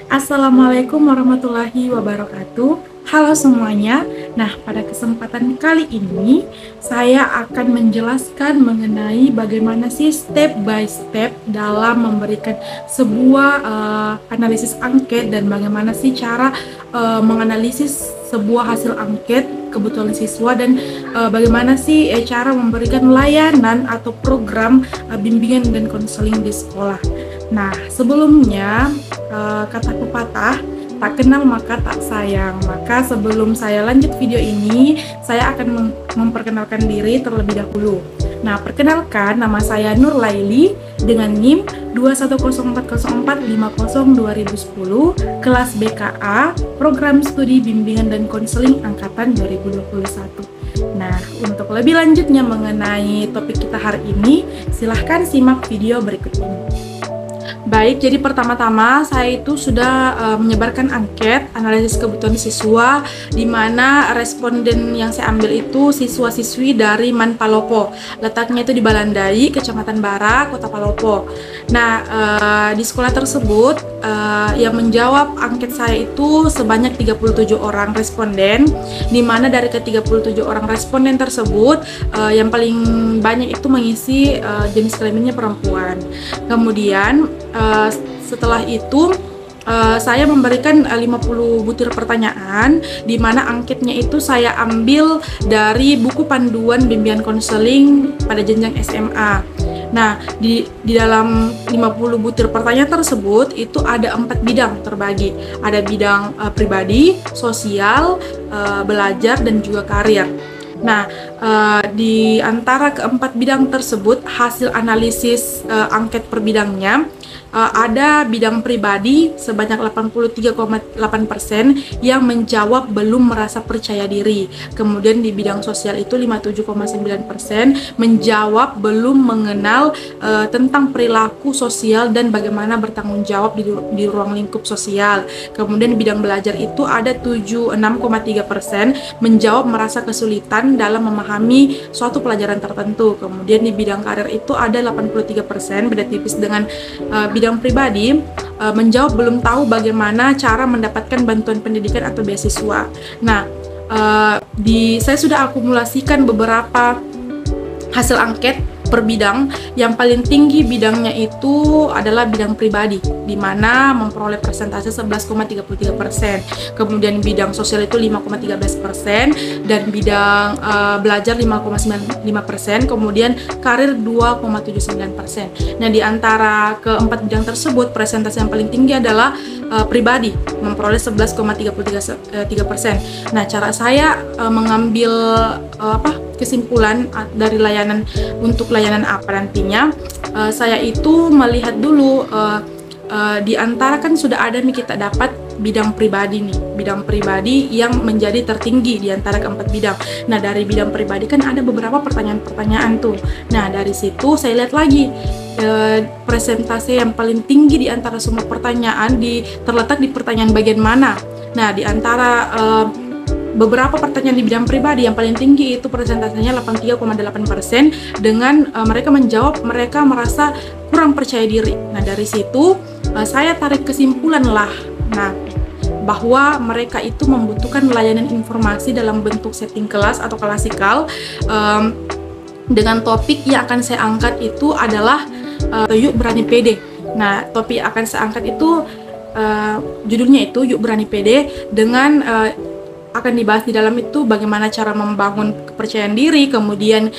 Assalamualaikum warahmatullahi wabarakatuh. Halo semuanya. Nah, pada kesempatan kali ini saya akan menjelaskan mengenai bagaimana sih step by step dalam memberikan sebuah analisis angket dan bagaimana sih cara menganalisis sebuah hasil angket kebutuhan siswa dan bagaimana sih cara memberikan layanan atau program bimbingan dan konseling di sekolah. Nah, sebelumnya kata pepatah, tak kenal maka tak sayang. Maka sebelum saya lanjut video ini, saya akan memperkenalkan diri terlebih dahulu. Nah, perkenalkan, nama saya Nur Laili dengan NIM 21040450210, kelas BKA, Program Studi Bimbingan dan Konseling Angkatan 2021. Nah, untuk lebih lanjutnya mengenai topik kita hari ini, silahkan simak video berikut ini. Baik, jadi pertama-tama saya itu sudah menyebarkan angket analisis kebutuhan siswa, di mana responden yang saya ambil itu siswa-siswi dari Man Palopo. Letaknya itu di Balandai, Kecamatan Bara, Kota Palopo. Nah, di sekolah tersebut yang menjawab angket saya itu sebanyak 37 orang responden, di mana dari ke-37 orang responden tersebut yang paling banyak itu mengisi jenis kelaminnya perempuan. Kemudian setelah itu saya memberikan 50 butir pertanyaan, di mana angketnya itu saya ambil dari buku panduan bimbingan konseling pada jenjang SMA. Nah, di dalam 50 butir pertanyaan tersebut itu ada 4 bidang terbagi. Ada bidang pribadi, sosial, belajar, dan juga karir. Nah, di antara keempat bidang tersebut, hasil analisis angket per bidangnya, ada bidang pribadi sebanyak 83,8% yang menjawab belum merasa percaya diri. Kemudian di bidang sosial itu 57,9% menjawab belum mengenal tentang perilaku sosial dan bagaimana bertanggung jawab di ruang lingkup sosial. Kemudian di bidang belajar itu ada 76,3% menjawab merasa kesulitan dalam memahami suatu pelajaran tertentu. Kemudian di bidang karir itu ada 83%, beda tipis dengan bidang pribadi, menjawab belum tahu bagaimana cara mendapatkan bantuan pendidikan atau beasiswa. Nah, saya sudah akumulasikan beberapa hasil angket per bidang. Yang paling tinggi bidangnya itu adalah bidang pribadi, di mana memperoleh persentase 11,33%. Kemudian bidang sosial itu 5,13% dan bidang belajar 5,95%. Kemudian karir 2,79%. Nah, di antara keempat bidang tersebut, persentase yang paling tinggi adalah pribadi, memperoleh 11,33%. Nah, cara saya mengambil kesimpulan dari layanan untuk layanan apa nantinya, saya itu melihat dulu di antara kan sudah ada nih kita dapat bidang pribadi nih, bidang pribadi yang menjadi tertinggi di antara keempat bidang. Nah, dari bidang pribadi kan ada beberapa pertanyaan-pertanyaan tuh. Nah, dari situ saya lihat lagi presentase yang paling tinggi di antara semua pertanyaan terletak di pertanyaan bagian mana. Nah, di antara beberapa pertanyaan di bidang pribadi yang paling tinggi itu persentasenya 83,8% dengan mereka menjawab mereka merasa kurang percaya diri. Nah, dari situ saya tarik kesimpulan lah, bahwa mereka itu membutuhkan layanan informasi dalam bentuk setting kelas atau klasikal, dengan topik yang akan saya angkat itu adalah Yuk Berani Pede. Nah, topik yang akan saya angkat itu judulnya itu Yuk Berani Pede, dengan akan dibahas di dalam itu bagaimana cara membangun kepercayaan diri, kemudian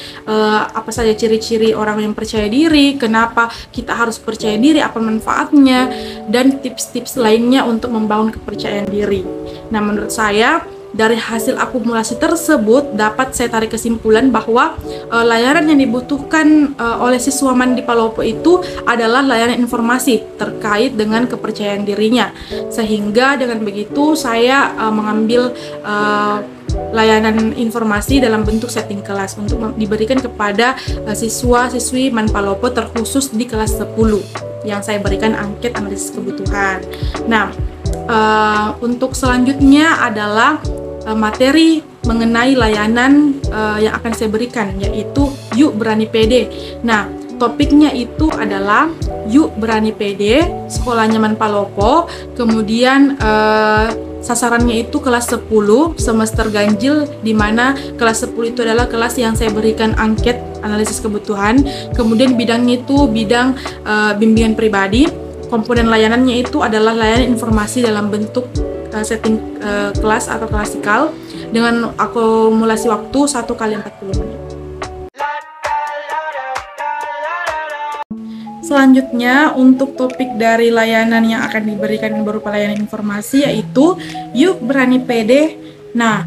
apa saja ciri-ciri orang yang percaya diri, kenapa kita harus percaya diri, apa manfaatnya, dan tips-tips lainnya untuk membangun kepercayaan diri. Nah, menurut saya dari hasil akumulasi tersebut dapat saya tarik kesimpulan bahwa layanan yang dibutuhkan oleh siswa Man di Palopo itu adalah layanan informasi terkait dengan kepercayaan dirinya. Sehingga dengan begitu saya mengambil layanan informasi dalam bentuk setting kelas untuk diberikan kepada siswa-siswi Man Palopo terkhusus di kelas 10 yang saya berikan angket analisis kebutuhan. Nah, untuk selanjutnya adalah materi mengenai layanan yang akan saya berikan, yaitu Yuk Berani Pede. Nah, topiknya itu adalah Yuk Berani Pede, Sekolah Nyaman Palopo, kemudian sasarannya itu kelas 10 semester ganjil, di mana kelas 10 itu adalah kelas yang saya berikan angket analisis kebutuhan. Kemudian bidangnya itu bidang bimbingan pribadi. Komponen layanannya itu adalah layanan informasi dalam bentuk setting kelas atau klasikal dengan akumulasi waktu 1 kali 40 menit. Selanjutnya, untuk topik dari layanan yang akan diberikan berupa layanan informasi yaitu Yuk Berani Pede. Nah,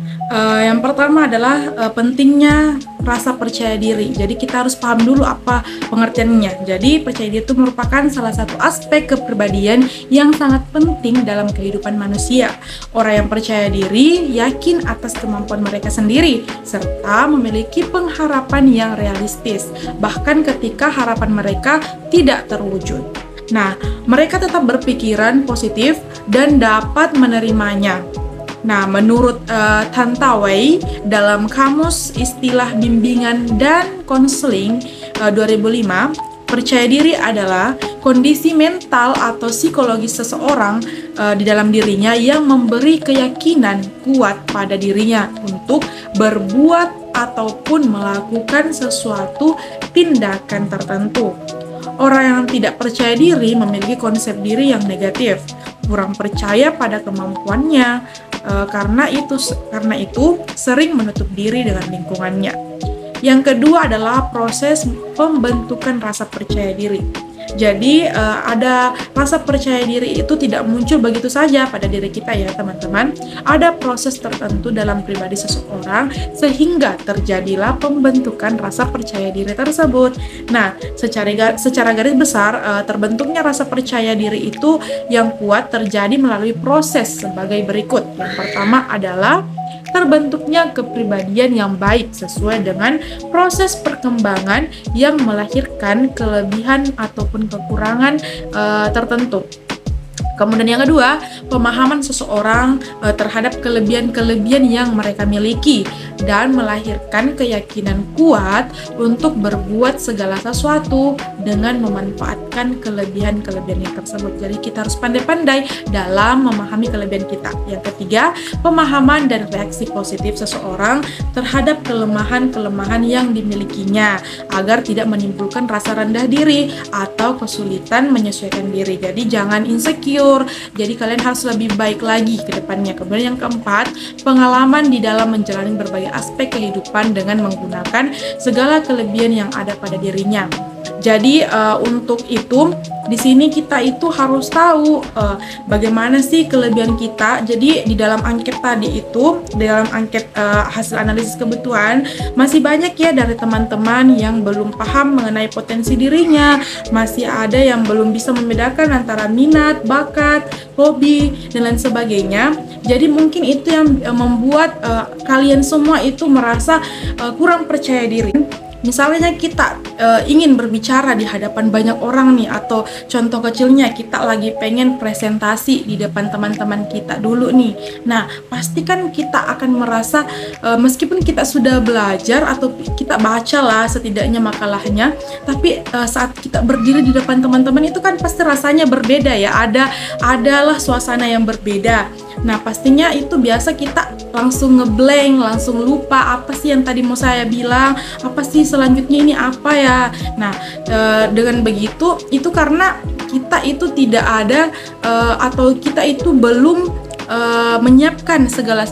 yang pertama adalah pentingnya rasa percaya diri. Jadi kita harus paham dulu apa pengertiannya. Jadi percaya diri itu merupakan salah satu aspek kepribadian yang sangat penting dalam kehidupan manusia. Orang yang percaya diri yakin atas kemampuan mereka sendiri serta memiliki pengharapan yang realistis, bahkan ketika harapan mereka tidak terwujud. Nah, mereka tetap berpikiran positif dan dapat menerimanya. Nah, menurut Tantaway dalam Kamus Istilah Bimbingan dan Konseling 2005, percaya diri adalah kondisi mental atau psikologis seseorang di dalam dirinya yang memberi keyakinan kuat pada dirinya untuk berbuat ataupun melakukan sesuatu tindakan tertentu. Orang yang tidak percaya diri memiliki konsep diri yang negatif, kurang percaya pada kemampuannya, karena itu sering menutup diri dengan lingkungannya. Yang kedua adalah proses pembentukan rasa percaya diri. Jadi ada rasa percaya diri itu tidak muncul begitu saja pada diri kita ya teman-teman. Ada proses tertentu dalam pribadi seseorang sehingga terjadilah pembentukan rasa percaya diri tersebut. Nah, secara garis besar terbentuknya rasa percaya diri itu yang kuat terjadi melalui proses sebagai berikut. Yang pertama adalah terbentuknya kepribadian yang baik sesuai dengan proses perkembangan yang melahirkan kelebihan ataupun kekurangan tertentu. Kemudian yang kedua, pemahaman seseorang terhadap kelebihan-kelebihan yang mereka miliki dan melahirkan keyakinan kuat untuk berbuat segala sesuatu dengan memanfaatkan kelebihan-kelebihan yang tersebut. Jadi kita harus pandai-pandai dalam memahami kelebihan kita. Yang ketiga, pemahaman dan reaksi positif seseorang terhadap kelemahan-kelemahan yang dimilikinya agar tidak menimbulkan rasa rendah diri atau kesulitan menyesuaikan diri. Jadi jangan insecure. Jadi kalian harus lebih baik lagi ke depannya. Kemudian yang keempat, pengalaman di dalam menjalani berbagai aspek kehidupan dengan menggunakan segala kelebihan yang ada pada dirinya. Jadi untuk itu di sini kita itu harus tahu bagaimana sih kelebihan kita. Jadi di dalam angket tadi itu, di dalam angket hasil analisis kebutuhan, masih banyak ya dari teman-teman yang belum paham mengenai potensi dirinya, masih ada yang belum bisa membedakan antara minat, bakat, hobi, dan lain sebagainya. Jadi mungkin itu yang membuat kalian semua itu merasa kurang percaya diri. Misalnya kita ingin berbicara di hadapan banyak orang nih, atau contoh kecilnya kita lagi pengen presentasi di depan teman-teman kita dulu nih. Nah, pasti kan kita akan merasa meskipun kita sudah belajar atau kita baca lah setidaknya makalahnya, tapi saat kita berdiri di depan teman-teman itu kan pasti rasanya berbeda ya. Adalah suasana yang berbeda. Nah, pastinya itu biasa kita langsung ngeblank, langsung lupa apa sih yang tadi mau saya bilang, apa sih selanjutnya ini apa ya. Nah, dengan begitu itu karena kita itu tidak ada atau kita itu belum menyiapkan segala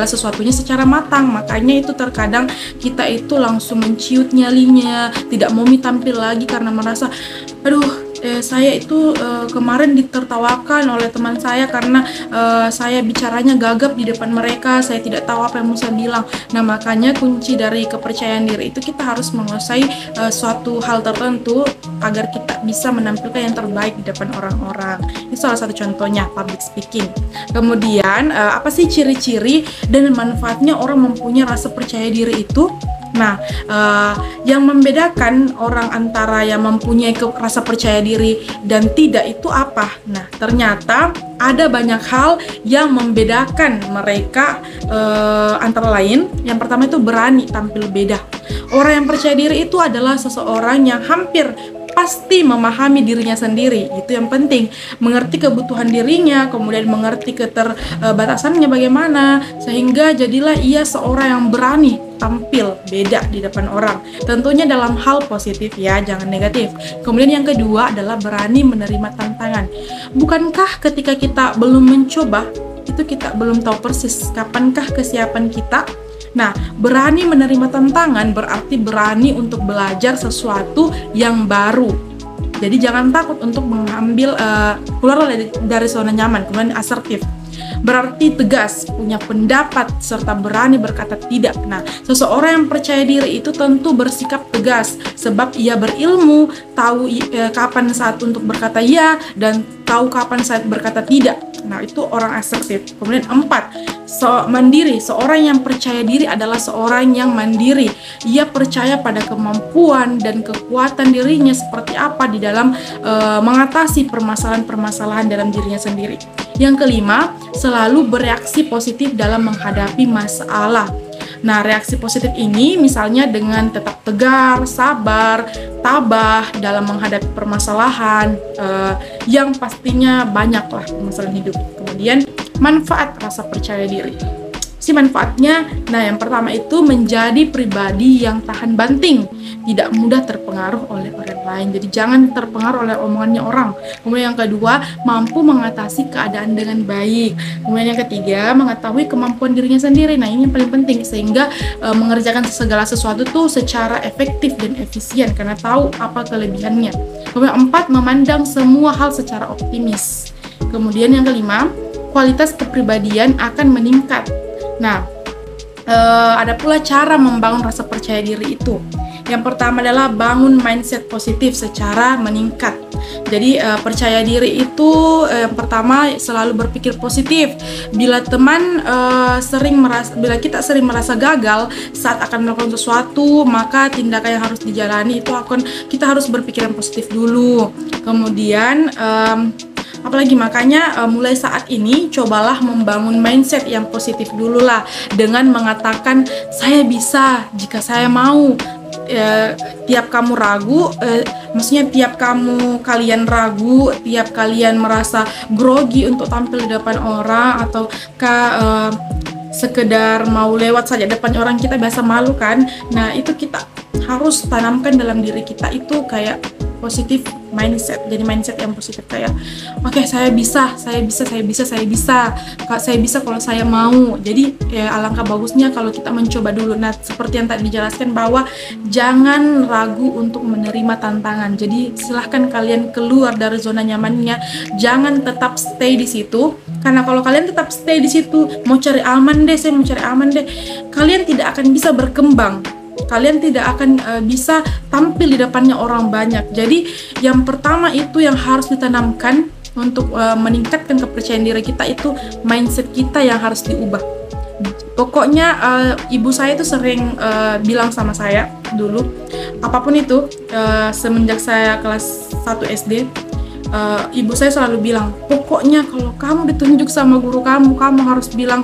sesuatunya secara matang. Makanya itu terkadang kita itu langsung menciut nyalinya, tidak mau tampil lagi karena merasa aduh, saya itu kemarin ditertawakan oleh teman saya karena saya bicaranya gagap di depan mereka, saya tidak tahu apa yang mau saya bilang. Nah, makanya kunci dari kepercayaan diri itu kita harus menguasai suatu hal tertentu agar kita bisa menampilkan yang terbaik di depan orang-orang. Itu salah satu contohnya, public speaking. Kemudian apa sih ciri-ciri dan manfaatnya orang mempunyai rasa percaya diri itu? Nah, yang membedakan orang antara yang mempunyai rasa percaya diri dan tidak itu apa? Nah, ternyata ada banyak hal yang membedakan mereka, antara lain. Yang pertama itu berani tampil beda. Orang yang percaya diri itu adalah seseorang yang hampir pasti memahami dirinya sendiri. Itu yang penting, mengerti kebutuhan dirinya, kemudian mengerti keterbatasannya bagaimana, sehingga jadilah ia seorang yang berani tampil beda di depan orang. Tentunya dalam hal positif ya, jangan negatif. Kemudian yang kedua adalah berani menerima tantangan. Bukankah ketika kita belum mencoba, itu kita belum tahu persis kapankah kesiapan kita? Nah, berani menerima tantangan berarti berani untuk belajar sesuatu yang baru. Jadi jangan takut untuk mengambil keluar dari zona nyaman, kemudian asertif. Berarti tegas, punya pendapat, serta berani berkata tidak. Nah, seseorang yang percaya diri itu tentu bersikap tegas, sebab ia berilmu, tahu kapan saat untuk berkata ya, dan tahu kapan saat berkata tidak. Nah, itu orang asertif. Kemudian 4, mandiri. Seorang yang percaya diri adalah seorang yang mandiri. Ia percaya pada kemampuan dan kekuatan dirinya seperti apa di dalam mengatasi permasalahan-permasalahan dalam dirinya sendiri. Yang kelima, selalu bereaksi positif dalam menghadapi masalah. Nah, reaksi positif ini misalnya dengan tetap tegar, sabar, tabah dalam menghadapi permasalahan yang pastinya banyaklah permasalahan hidup. Kemudian manfaat rasa percaya diri. Manfaatnya, nah yang pertama itu menjadi pribadi yang tahan banting, tidak mudah terpengaruh oleh orang lain. Jadi jangan terpengaruh oleh omongannya orang. Kemudian yang kedua, mampu mengatasi keadaan dengan baik. Kemudian yang ketiga, mengetahui kemampuan dirinya sendiri. Nah ini yang paling penting, sehingga mengerjakan segala sesuatu tuh secara efektif dan efisien karena tahu apa kelebihannya. Kemudian 4, memandang semua hal secara optimis. Kemudian yang kelima, kualitas kepribadian akan meningkat. Nah, ada pula cara membangun rasa percaya diri itu. Yang pertama adalah bangun mindset positif secara meningkat. Jadi percaya diri itu yang pertama selalu berpikir positif. Bila kita sering merasa gagal saat akan melakukan sesuatu, maka tindakan yang harus dijalani itu kita harus berpikir yang positif dulu. Kemudian apalagi makanya mulai saat ini cobalah membangun mindset yang positif dulu lah, dengan mengatakan saya bisa jika saya mau. Tiap kamu ragu, maksudnya tiap kalian ragu, tiap kalian merasa grogi untuk tampil di depan orang, atau sekedar mau lewat saja depan orang, kita biasa malu kan. Nah itu kita harus tanamkan dalam diri kita itu kayak positif mindset. Jadi mindset yang positif kayak oke, saya bisa kalau saya mau. Jadi alangkah bagusnya kalau kita mencoba dulu. Nah seperti yang tadi dijelaskan bahwa jangan ragu untuk menerima tantangan. Jadi silahkan kalian keluar dari zona nyamannya, jangan tetap stay di situ. Karena kalau kalian tetap stay di situ, mau cari aman deh, kalian tidak akan bisa berkembang. Kalian tidak akan bisa tampil di depannya orang banyak. Jadi yang pertama itu yang harus ditanamkan untuk meningkatkan kepercayaan diri kita itu mindset kita yang harus diubah. Pokoknya ibu saya itu sering bilang sama saya dulu, apapun itu semenjak saya kelas 1 SD, ibu saya selalu bilang, pokoknya kalau kamu ditunjuk sama guru kamu harus bilang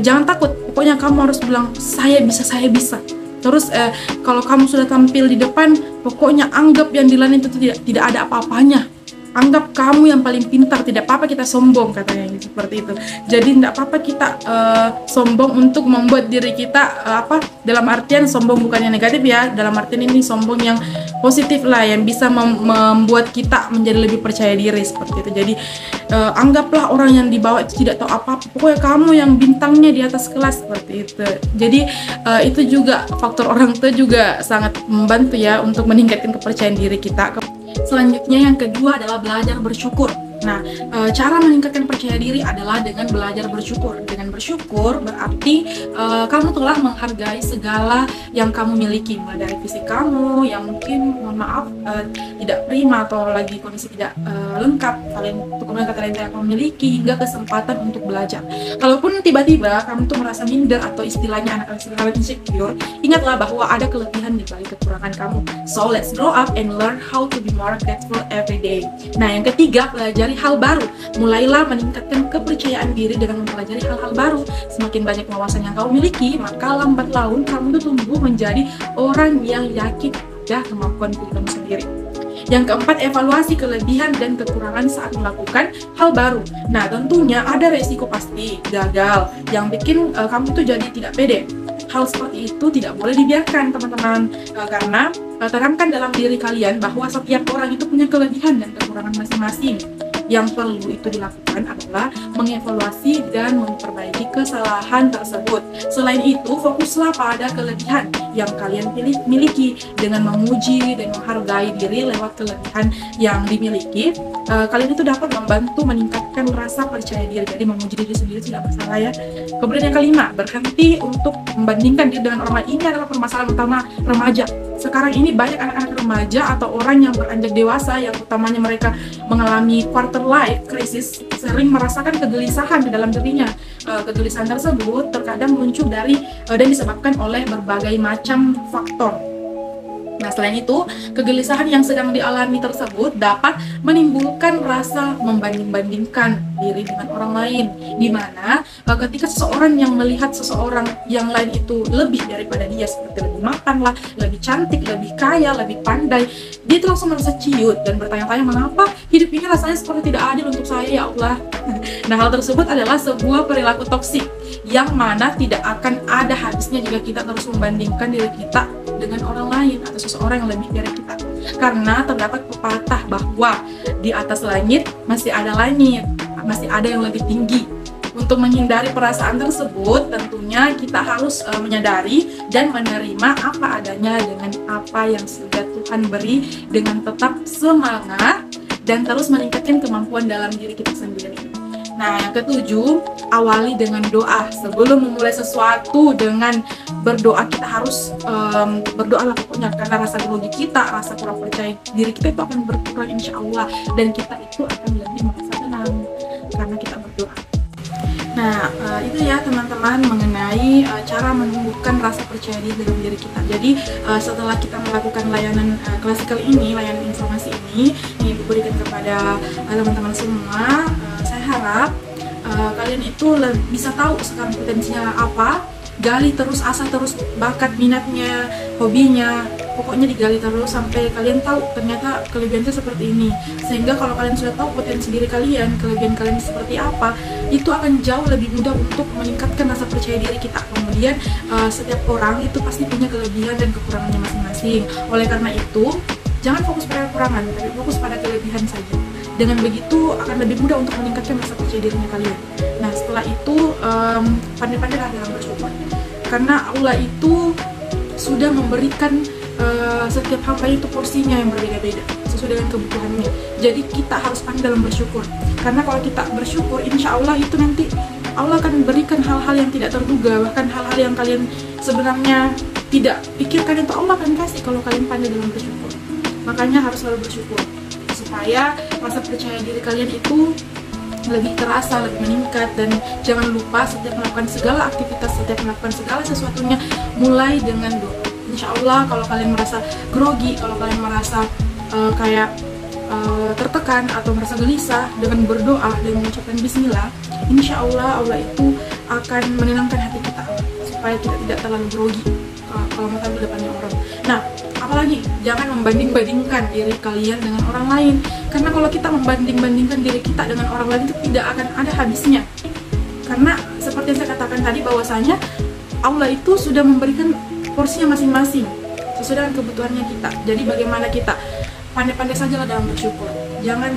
jangan takut, pokoknya kamu harus bilang saya bisa. Terus kalau kamu sudah tampil di depan, pokoknya anggap yang di lain itu tidak ada apa-apanya. Anggap kamu yang paling pintar, tidak apa-apa kita sombong, katanya seperti itu. Jadi tidak apa-apa kita sombong untuk membuat diri kita dalam artian sombong bukan yang negatif ya, dalam artian ini sombong yang positif lah, yang bisa membuat kita menjadi lebih percaya diri seperti itu. Jadi anggaplah orang yang di bawah itu tidak tahu apa-apa, pokoknya kamu yang bintangnya di atas kelas, seperti itu. Jadi itu juga faktor orang tua juga sangat membantu ya untuk meningkatkan kepercayaan diri kita. Selanjutnya yang kedua adalah belajar bersyukur. Nah, cara meningkatkan percaya diri adalah dengan belajar bersyukur. Dengan bersyukur berarti kamu telah menghargai segala yang kamu miliki, mulai dari fisik kamu yang mungkin mohon maaf tidak prima atau lagi kondisi tidak lengkap, kemudian kata lain yang kamu miliki, hingga kesempatan untuk belajar. Kalaupun tiba-tiba kamu tuh merasa minder atau istilahnya anak-anak insecure, ingatlah bahwa ada kelebihan di balik kekurangan kamu. So let's grow up and learn how to be more grateful every day. Nah, yang ketiga, pelajari hal baru. Mulailah meningkatkan kepercayaan diri dengan mempelajari hal-hal baru. Semakin banyak wawasan yang kamu miliki, maka lambat laun kamu tuh tumbuh menjadi orang yang yakin pada kemampuan diri kamu sendiri. Yang keempat, evaluasi kelebihan dan kekurangan saat melakukan hal baru. Nah, tentunya ada resiko pasti gagal yang bikin kamu tuh jadi tidak pede. Hal seperti itu tidak boleh dibiarkan, teman-teman, karena tanamkan dalam diri kalian bahwa setiap orang itu punya kelebihan dan kekurangan masing-masing. Yang perlu itu dilakukan adalah mengevaluasi dan memperbaiki kesalahan tersebut. Selain itu, fokuslah pada kelebihan yang kalian miliki. Dengan memuji dan menghargai diri lewat kelebihan yang dimiliki, kalian itu dapat membantu meningkatkan rasa percaya diri. Jadi memuji diri sendiri tidak masalah ya. Kemudian yang kelima, berhenti untuk membandingkan diri dengan orang lain. Ini adalah permasalahan utama remaja. Sekarang ini banyak anak-anak remaja atau orang yang beranjak dewasa yang utamanya mereka mengalami quarter life crisis, sering merasakan kegelisahan di dalam dirinya. Kegelisahan tersebut terkadang muncul dari dan disebabkan oleh berbagai macam faktor. Nah, selain itu, kegelisahan yang sedang dialami tersebut dapat menimbulkan rasa membanding-bandingkan diri dengan orang lain, di mana ketika seseorang yang melihat seseorang yang lain itu lebih daripada dia, seperti lebih mapan lah, lebih cantik, lebih kaya, lebih pandai, dia itu langsung merasa ciut dan bertanya-tanya, mengapa hidup ini rasanya seperti tidak adil untuk saya, ya Allah. Nah, hal tersebut adalah sebuah perilaku toksik yang mana tidak akan ada habisnya jika kita terus membandingkan diri kita dengan orang lain atau seseorang yang lebih dari kita. Karena terdapat pepatah bahwa di atas langit masih ada langit, masih ada yang lebih tinggi. Untuk menghindari perasaan tersebut, tentunya kita harus menyadari dan menerima apa adanya dengan apa yang sudah Tuhan beri, dengan tetap semangat dan terus meningkatkan kemampuan dalam diri kita sendiri. Nah, yang ketujuh, awali dengan doa. Sebelum memulai sesuatu dengan berdoa, kita harus berdoa lah pokoknya, karena rasa grogi kita, rasa kurang percaya diri kita itu akan berkurang insya Allah, dan kita itu akan lebih merasa tenang karena kita berdoa. Nah, itu ya teman-teman mengenai cara menumbuhkan rasa percaya diri dalam diri kita. Jadi setelah kita melakukan layanan klasikal ini, layanan informasi ini diberikan kepada teman-teman semua, saya harap kalian itu bisa tahu sekarang potensinya apa, gali terus, asah terus bakat, minatnya, hobinya, pokoknya digali terus sampai kalian tahu ternyata kelebihannya seperti ini. Sehingga kalau kalian sudah tahu potensi diri kalian, kelebihan kalian seperti apa, itu akan jauh lebih mudah untuk meningkatkan rasa percaya diri kita. Kemudian setiap orang itu pasti punya kelebihan dan kekurangannya masing-masing. Oleh karena itu, jangan fokus pada kekurangan, tapi fokus pada kelebihan saja. Dengan begitu akan lebih mudah untuk meningkatkan rasa percaya dirinya kalian. Nah, setelah itu pandai-pandailah dalam bersyukur, karena Allah itu sudah memberikan setiap hamba itu porsinya yang berbeda-beda sesuai dengan kebutuhannya. Jadi kita harus pandai dalam bersyukur, karena kalau kita bersyukur, insya Allah itu nanti Allah akan berikan hal-hal yang tidak terduga, bahkan hal-hal yang kalian sebenarnya tidak pikirkan itu Allah akan kasih kalau kalian pandai dalam bersyukur. Makanya harus selalu bersyukur supaya rasa percaya diri kalian itu lebih terasa, lebih meningkat. Dan jangan lupa setiap melakukan segala aktivitas, setiap melakukan segala sesuatunya, mulai dengan doa. Insya Allah kalau kalian merasa grogi, kalau kalian merasa tertekan atau merasa gelisah, dengan berdoa dan mengucapkan bismillah, insya Allah Allah itu akan menenangkan hati kita supaya kita tidak terlalu grogi kalau makan di depannya orang. Nah, apalagi jangan membanding-bandingkan diri kalian dengan orang lain, karena kalau kita membanding-bandingkan diri kita dengan orang lain itu tidak akan ada habisnya. Karena seperti yang saya katakan tadi, bahwasanya Allah itu sudah memberikan porsinya masing-masing sesuai dengan kebutuhannya kita. Jadi bagaimana kita pandai-pandai saja lah dalam bersyukur. Jangan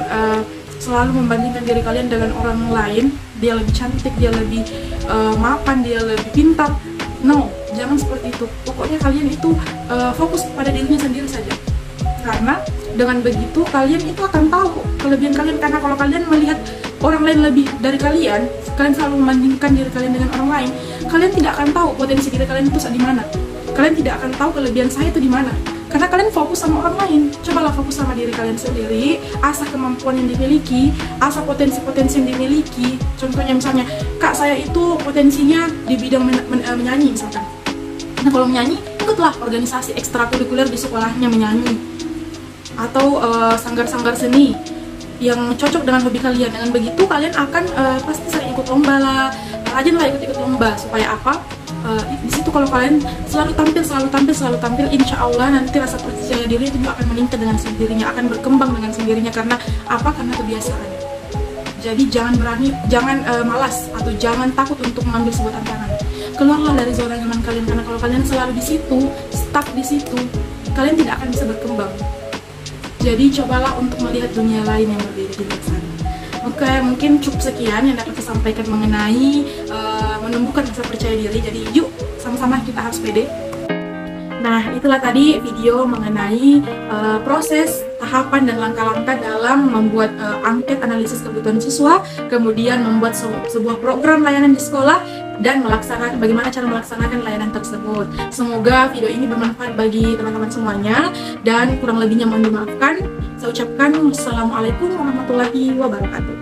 selalu membandingkan diri kalian dengan orang lain, dia lebih cantik, dia lebih mapan, dia lebih pintar. No, jangan seperti itu. Pokoknya kalian itu fokus pada dirinya sendiri saja. Karena dengan begitu kalian itu akan tahu kelebihan kalian. Karena kalau kalian melihat orang lain lebih dari kalian, kalian selalu membandingkan diri kalian dengan orang lain, kalian tidak akan tahu potensi diri kalian itu di mana. Kalian tidak akan tahu kelebihan saya itu di mana. Karena kalian fokus sama orang lain. Cobalah fokus sama diri kalian sendiri, asah kemampuan yang dimiliki, asah potensi-potensi yang dimiliki. Contohnya misalnya, kak saya itu potensinya di bidang menyanyi misalkan. Nah, kalau menyanyi, ikutlah organisasi ekstrakurikuler di sekolahnya menyanyi, atau sanggar-sanggar seni yang cocok dengan hobi kalian. Dengan begitu kalian akan pasti sering ikut lomba lah, rajinlah ikut-ikut lomba. Supaya apa? Di situ itu kalau kalian selalu tampil, insya Allah nanti rasa percaya diri itu akan meningkat dengan sendirinya, akan berkembang dengan sendirinya. Karena apa? Karena kebiasaan. Jadi jangan malas atau jangan takut untuk mengambil sebuah tantangan. Keluarlah dari zona nyaman kalian, karena kalau kalian selalu di situ, stuck di situ, kalian tidak akan bisa berkembang. Jadi cobalah untuk melihat dunia lain yang berbeda di luar sana. Oke, mungkin cukup sekian yang dapat saya sampaikan mengenai menumbuhkan rasa percaya diri. Jadi yuk sama-sama kita harus pede. Nah, itulah tadi video mengenai proses, tahapan, dan langkah-langkah dalam membuat angket analisis kebutuhan siswa, kemudian membuat sebuah program layanan di sekolah, dan bagaimana cara melaksanakan layanan tersebut. Semoga video ini bermanfaat bagi teman-teman semuanya, dan kurang lebihnya mohon dimaafkan. Saya ucapkan wassalamualaikum warahmatullahi wabarakatuh.